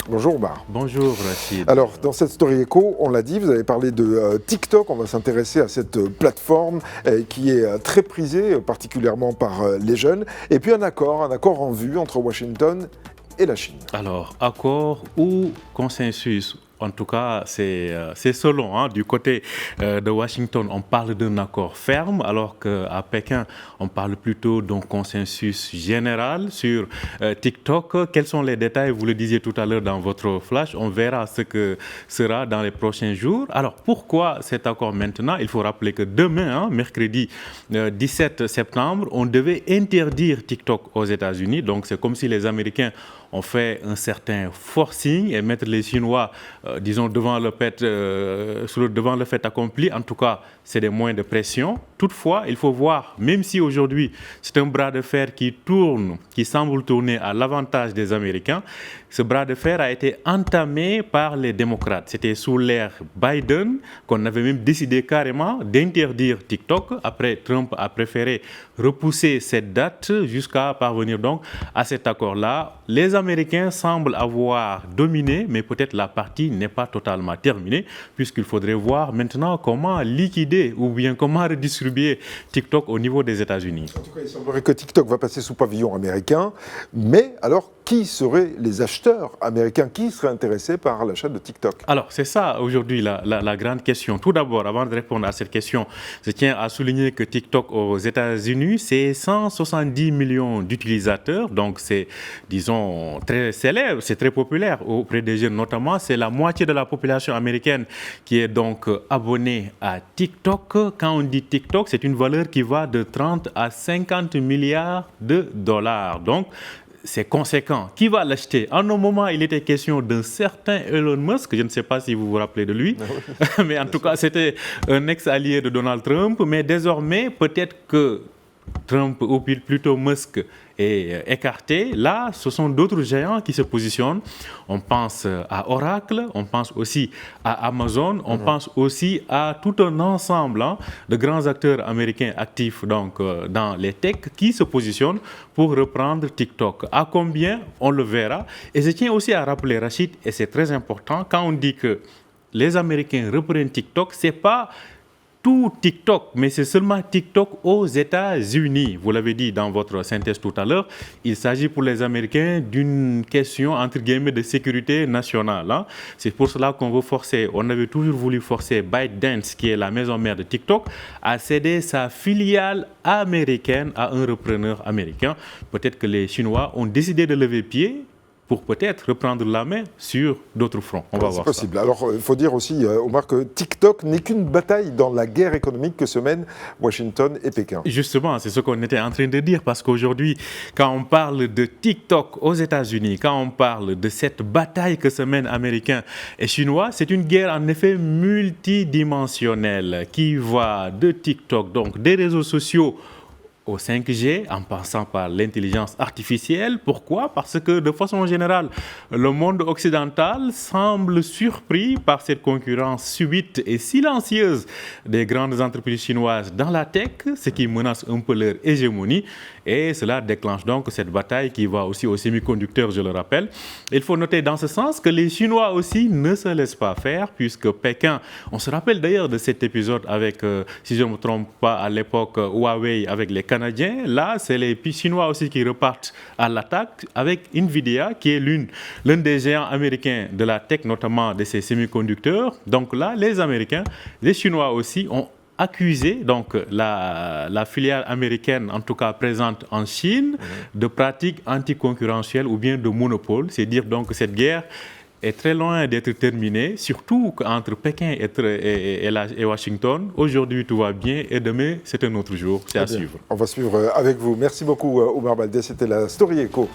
Bonjour Omar. Bonjour Rachid. Alors, dans cette Story Echo, on l'a dit, vous avez parlé de TikTok. On va s'intéresser à cette plateforme qui est très prisée, particulièrement par les jeunes. Et puis un accord en vue entre Washington et la Chine. Alors, accord ou consensus? En tout cas, c'est selon. Du côté de Washington, on parle d'un accord ferme, alors qu'à Pékin, on parle plutôt d'un consensus général sur TikTok. Quels sont les détails? Vous le disiez tout à l'heure dans votre flash. On verra ce que sera dans les prochains jours. Alors, pourquoi cet accord maintenant? Il faut rappeler que demain, mercredi 17 septembre, on devait interdire TikTok aux États-Unis. Donc, c'est comme si les Américains ont fait un certain forcing et mettre les Chinois, disons, devant le fait accompli. En tout cas, c'est des moyens de pression. Toutefois, il faut voir, même si aujourd'hui, c'est un bras de fer qui tourne, qui semble tourner à l'avantage des Américains, ce bras de fer a été entamé par les démocrates. C'était sous l'ère Biden qu'on avait même décidé carrément d'interdire TikTok. Après, Trump a préféré repousser cette date jusqu'à parvenir donc à cet accord-là. Les Américains semblent avoir dominé, mais peut-être la partie n'est pas totalement terminée, puisqu'il faudrait voir maintenant comment liquider ou bien comment redistribuer TikTok au niveau des États-Unis. En tout cas, il semblerait que TikTok va passer sous pavillon américain, mais alors qui seraient les acheteurs américains? Qui seraient intéressés par l'achat de TikTok? Alors, c'est ça aujourd'hui la grande question. Tout d'abord, avant de répondre à cette question, je tiens à souligner que TikTok aux États-Unis, c'est 170 millions d'utilisateurs. Donc, c'est, disons, très célèbre, c'est très populaire auprès des jeunes notamment. C'est la moitié de la population américaine qui est donc abonnée à TikTok. Quand on dit TikTok, c'est une valeur qui va de 30 à 50 milliards de dollars. Donc, c'est conséquent. Qui va l'acheter? En un moment, il était question d'un certain Elon Musk. Je ne sais pas si vous vous rappelez de lui. Mais en tout cas, c'était un ex-allié de Donald Trump. Mais désormais, peut-être que Trump, ou plutôt Musk, est écarté. Là, ce sont d'autres géants qui se positionnent. On pense à Oracle, on pense aussi à Amazon, on pense aussi à tout un ensemble de grands acteurs américains actifs donc, dans les techs qui se positionnent pour reprendre TikTok. À combien? On le verra. Et je tiens aussi à rappeler, Rachid, et c'est très important, quand on dit que les Américains reprennent TikTok, c'est pas tout TikTok, mais c'est seulement TikTok aux États-Unis. Vous l'avez dit dans votre synthèse tout à l'heure, il s'agit pour les Américains d'une question, entre guillemets, de sécurité nationale. C'est pour cela qu'on veut forcer, on avait toujours voulu forcer ByteDance, qui est la maison mère de TikTok, à céder sa filiale américaine à un repreneur américain. Peut-être que les Chinois ont décidé de lever pied pour peut-être reprendre la main sur d'autres fronts. On va voir ça. C'est possible. Alors, il faut dire aussi, Omar, que TikTok n'est qu'une bataille dans la guerre économique que se mènent Washington et Pékin. Justement, c'est ce qu'on était en train de dire, parce qu'aujourd'hui, quand on parle de TikTok aux États-Unis, quand on parle de cette bataille que se mènent Américains et Chinois, c'est une guerre en effet multidimensionnelle qui va de TikTok, donc des réseaux sociaux, au 5G, en passant par l'intelligence artificielle. Pourquoi? Parce que de façon générale, le monde occidental semble surpris par cette concurrence subite et silencieuse des grandes entreprises chinoises dans la tech, ce qui menace un peu leur hégémonie. Et cela déclenche donc cette bataille qui va aussi aux semi-conducteurs, je le rappelle. Il faut noter dans ce sens que les Chinois aussi ne se laissent pas faire, puisque Pékin, on se rappelle d'ailleurs de cet épisode avec, si je ne me trompe pas, à l'époque Huawei avec les Canadiens. Là, c'est les Chinois aussi qui repartent à l'attaque avec Nvidia, qui est l'un des géants américains de la tech, notamment de ces semi-conducteurs. Donc là, les Américains, les Chinois aussi ont accusé donc la filiale américaine, en tout cas présente en Chine, de pratiques anticoncurrentielles ou bien de monopole. C'est dire donc que cette guerre est très loin d'être terminée, surtout qu'entre Pékin et Washington, aujourd'hui tout va bien et demain c'est un autre jour. C'est à suivre. On va suivre avec vous. Merci beaucoup Omar Baldé, c'était la Story Echo.